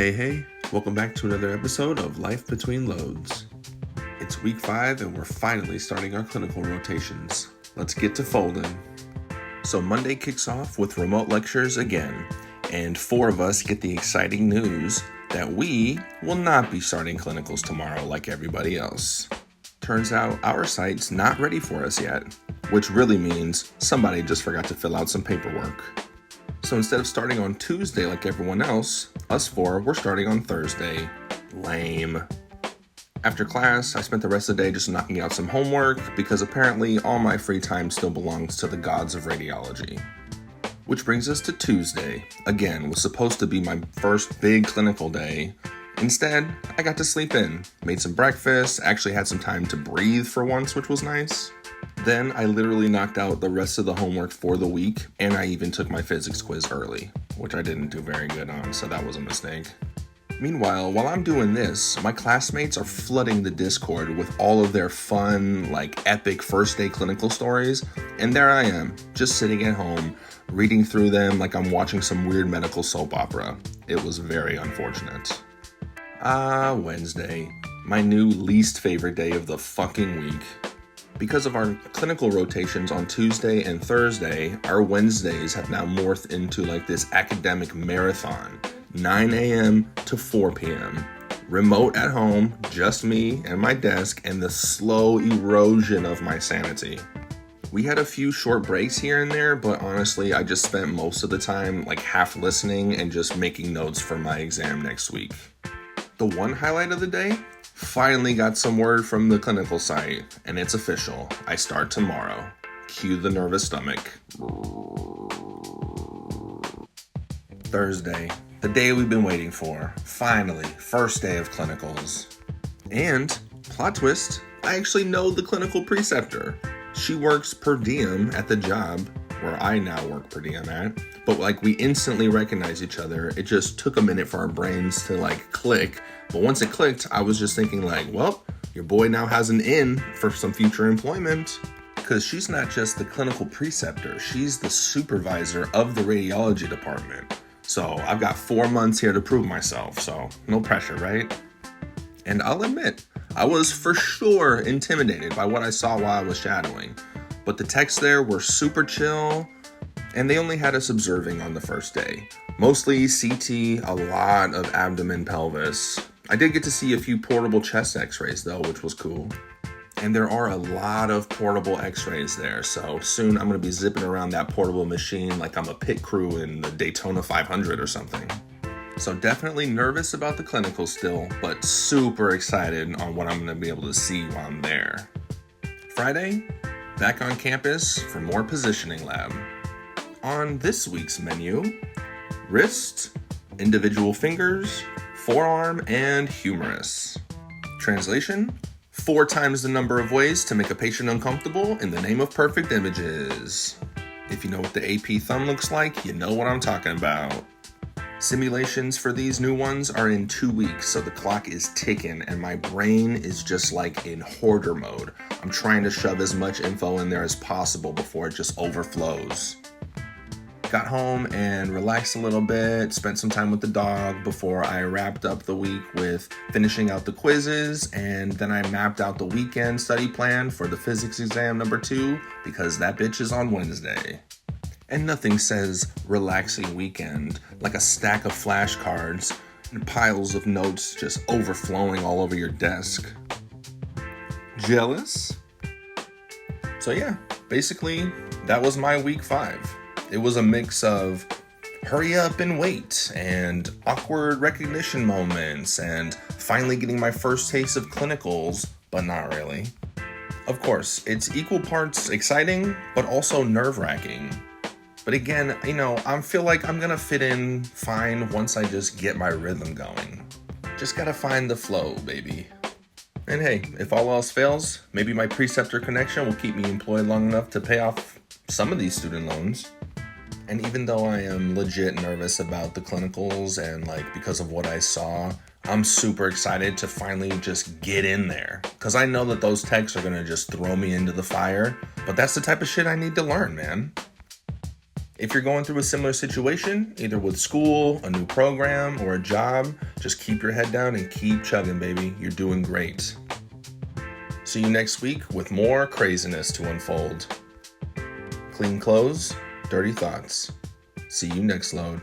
Hey, welcome back to another episode of Life Between Loads. It's week 5 and we're finally starting our clinical rotations. Let's get to folding. So Monday kicks off with remote lectures again, and 4 of us get the exciting news that we will not be starting clinicals tomorrow like everybody else. Turns out our site's not ready for us yet, which really means somebody just forgot to fill out some paperwork. So instead of starting on Tuesday like everyone else, us 4 were starting on Thursday. Lame. After class, I spent the rest of the day just knocking out some homework because apparently all my free time still belongs to the gods of radiology. Which brings us to Tuesday. Again, was supposed to be my first big clinical day. Instead, I got to sleep in, made some breakfast, actually had some time to breathe for once, which was nice. Then I literally knocked out the rest of the homework for the week, and I even took my physics quiz early, which I didn't do very good on, so that was a mistake. Meanwhile, while I'm doing this, my classmates are flooding the Discord with all of their fun, epic first day clinical stories, and there I am, just sitting at home, reading through them like I'm watching some weird medical soap opera. It was very unfortunate. Wednesday, my new least favorite day of the fucking week. Because of our clinical rotations on Tuesday and Thursday, our Wednesdays have now morphed into this academic marathon, 9 a.m. to 4 p.m. Remote at home, just me and my desk, and the slow erosion of my sanity. We had a few short breaks here and there, but honestly, I just spent most of the time half listening and just making notes for my exam next week. The one highlight of the day? Finally got some word from the clinical site, and it's official. I start tomorrow. Cue the nervous stomach. Thursday, the day we've been waiting for. Finally, first day of clinicals. And, plot twist, I actually know the clinical preceptor. She works per diem at the job where I now work per diem at. But we instantly recognize each other. It just took a minute for our brains to click. But once it clicked, I was just thinking well, your boy now has an in for some future employment. Because she's not just the clinical preceptor, she's the supervisor of the radiology department. So I've got 4 months here to prove myself, so no pressure, right? And I'll admit, I was for sure intimidated by what I saw while I was shadowing. But the techs there were super chill, and they only had us observing on the first day. Mostly CT, a lot of abdomen, pelvis. I did get to see a few portable chest x-rays though, which was cool. And there are a lot of portable x-rays there, so soon I'm going to be zipping around that portable machine like I'm a pit crew in the Daytona 500 or something. So definitely nervous about the clinical still, but super excited on what I'm going to be able to see while I'm there. Friday, back on campus for more positioning lab. On this week's menu, wrist, individual fingers, forearm, and humerus. Translation: 4 times the number of ways to make a patient uncomfortable in the name of perfect images. If you know what the AP thumb looks like, you know what I'm talking about. Simulations for these new ones are in 2 weeks, so the clock is ticking and my brain is just in hoarder mode. I'm trying to shove as much info in there as possible before it just overflows. Got home and relaxed a little bit, spent some time with the dog before I wrapped up the week with finishing out the quizzes, and then I mapped out the weekend study plan for the physics exam number 2 because that bitch is on Wednesday. And nothing says relaxing weekend like a stack of flashcards and piles of notes just overflowing all over your desk. Jealous? So yeah, basically that was my week 5. It was a mix of hurry up and wait and awkward recognition moments and finally getting my first taste of clinicals, but not really. Of course, it's equal parts exciting, but also nerve-wracking. But again, I feel like I'm gonna fit in fine once I just get my rhythm going. Just gotta find the flow, baby. And hey, if all else fails, maybe my preceptor connection will keep me employed long enough to pay off some of these student loans. And even though I am legit nervous about the clinicals and because of what I saw, I'm super excited to finally just get in there. Because I know that those techs are gonna just throw me into the fire, but that's the type of shit I need to learn, man. If you're going through a similar situation, either with school, a new program, or a job, just keep your head down and keep chugging, baby. You're doing great. See you next week with more craziness to unfold. Clean clothes, dirty thoughts. See you next load.